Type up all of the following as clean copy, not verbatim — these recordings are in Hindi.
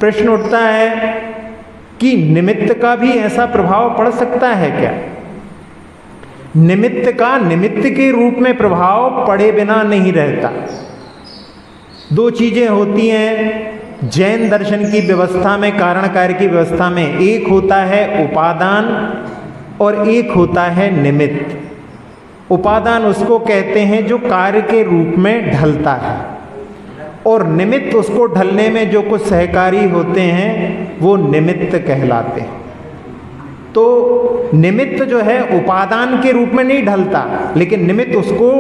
प्रश्न उठता है कि निमित्त का भी ऐसा प्रभाव पड़ सकता है क्या? निमित्त का निमित्त के रूप में प्रभाव पड़े बिना नहीं रहता। दो चीजें होती हैं जैन दर्शन की व्यवस्था में, कारण कार्य की व्यवस्था में। एक होता है उपादान और एक होता है निमित्त। उपादान उसको कहते हैं जो कार्य के रूप में ढलता है, और निमित्त उसको ढलने में जो कुछ सहकारी होते हैं वो निमित्त कहलाते हैं। तो निमित्त जो है उपादान के रूप में नहीं ढलता, लेकिन निमित्त उसको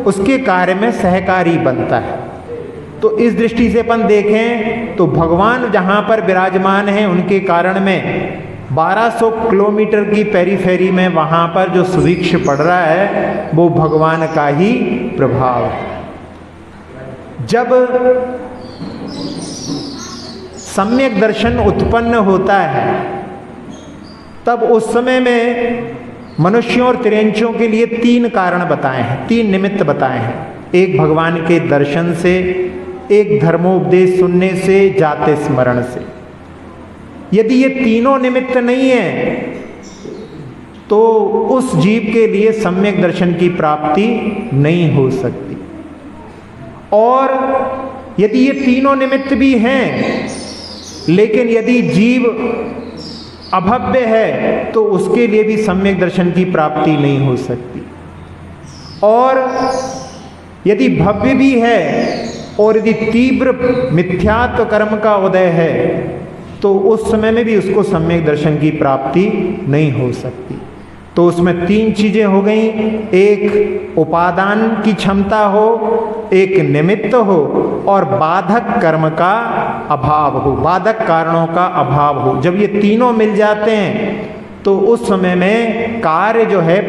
उसके कार्य में सहकारी बनता है। तो इस दृष्टि से अपन देखें तो भगवान जहाँ पर विराजमान हैं उनके कारण में 1200 किलोमीटर की पेरीफेरी में वहाँ पर जो सुभिक्ष पड़ रहा है वो भगवान का ही प्रभाव है। जब सम्यक दर्शन उत्पन्न होता है तब उस समय में मनुष्यों और तिर्यंचों के लिए 3 कारण बताए हैं, 3 निमित्त बताए हैं। एक भगवान के दर्शन से, एक धर्मोपदेश सुनने से, जाते स्मरण से। यदि ये तीनों निमित्त नहीं है तो उस जीव के लिए सम्यक दर्शन की प्राप्ति नहीं हो सकती। और यदि ये तीनों निमित्त भी हैं, लेकिन यदि जीव अभव्य है तो उसके लिए भी सम्यक दर्शन की प्राप्ति नहीं हो सकती। और यदि भव्य भी है और यदि तीव्र मिथ्यात्व कर्म का उदय है तो उस समय में भी उसको सम्यक दर्शन की प्राप्ति नहीं हो सकती। तो उसमें 3 चीजें हो गई, एक उपादान की क्षमता हो, एक निमित्त हो, और बाधक कर्म का अभाव हो, बाधक कारणों का अभाव हो। जब ये तीनों मिल जाते हैं तो उस समय में कार्य जो है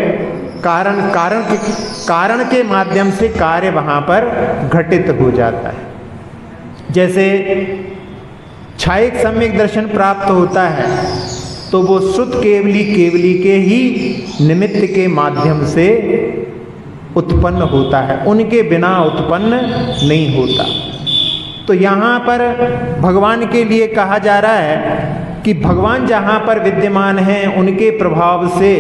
कारण के माध्यम से कार्य वहां पर घटित हो जाता है। जैसे छायक सम्यक दर्शन प्राप्त होता है तो वो शुद्ध केवली के ही निमित्त के माध्यम से उत्पन्न होता है, उनके बिना उत्पन्न नहीं होता। तो यहाँ पर भगवान के लिए कहा जा रहा है कि भगवान जहाँ पर विद्यमान हैं उनके प्रभाव से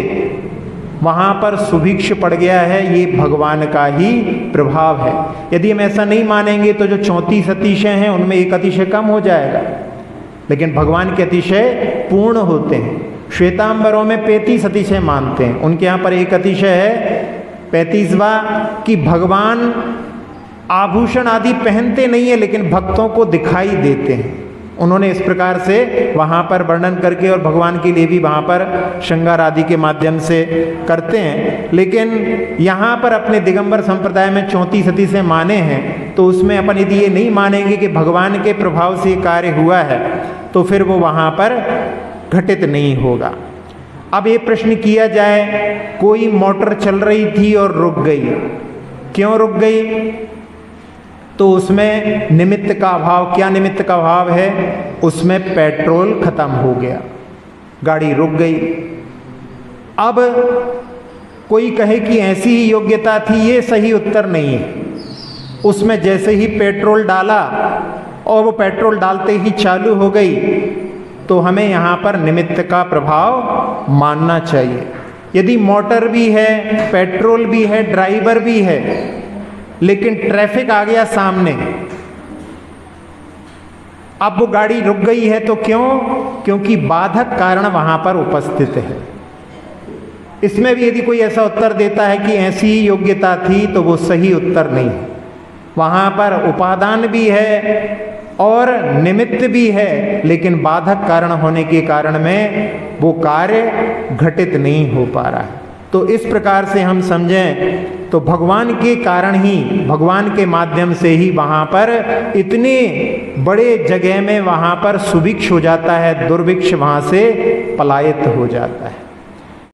वहाँ पर सुभिक्ष पड़ गया है, ये भगवान का ही प्रभाव है। यदि हम ऐसा नहीं मानेंगे तो जो 34 अतिशय हैं उनमें एक अतिशय कम हो जाएगा, लेकिन भगवान के अतिशय पूर्ण होते हैं। श्वेतांबरों में 35 अतिशय मानते हैं, उनके यहाँ पर एक अतिशय है 35वां कि भगवान आभूषण आदि पहनते नहीं है लेकिन भक्तों को दिखाई देते हैं। उन्होंने इस प्रकार से वहाँ पर वर्णन करके, और भगवान के लिए भी वहाँ पर श्रृंगार आदि के माध्यम से करते हैं। लेकिन यहाँ पर अपने दिगंबर संप्रदाय में 34 अतिशय माने हैं, तो उसमें अपन यदि ये नहीं मानेंगे कि भगवान के प्रभाव से कार्य हुआ है तो फिर वो वहाँ पर घटित नहीं होगा। अब ये प्रश्न किया जाए, कोई मोटर चल रही थी और रुक गई, क्यों रुक गई? तो उसमें निमित्त का अभाव। क्या निमित्त का अभाव है? उसमें पेट्रोल खत्म हो गया, गाड़ी रुक गई। अब कोई कहे कि ऐसी ही योग्यता थी, ये सही उत्तर नहीं है। उसमें जैसे ही पेट्रोल डाला और वो पेट्रोल डालते ही चालू हो गई, तो हमें यहाँ पर निमित्त का प्रभाव मानना चाहिए। यदि मोटर भी है, पेट्रोल भी है, ड्राइवर भी है, लेकिन ट्रैफिक आ गया सामने, अब वो गाड़ी रुक गई है, तो क्यों? क्योंकि बाधक कारण वहां पर उपस्थित है। इसमें भी यदि कोई ऐसा उत्तर देता है कि ऐसी ही योग्यता थी, तो वो सही उत्तर नहीं है। वहां पर उपादान भी है और निमित्त भी है, लेकिन बाधक कारण होने के कारण में वो कार्य घटित नहीं हो पा रहा है। तो इस प्रकार से हम समझें तो भगवान के कारण ही, भगवान के माध्यम से ही वहाँ पर इतने बड़े जगह में वहाँ पर सुभिक्ष हो जाता है, दुर्भिक्ष वहाँ से पलायित हो जाता है।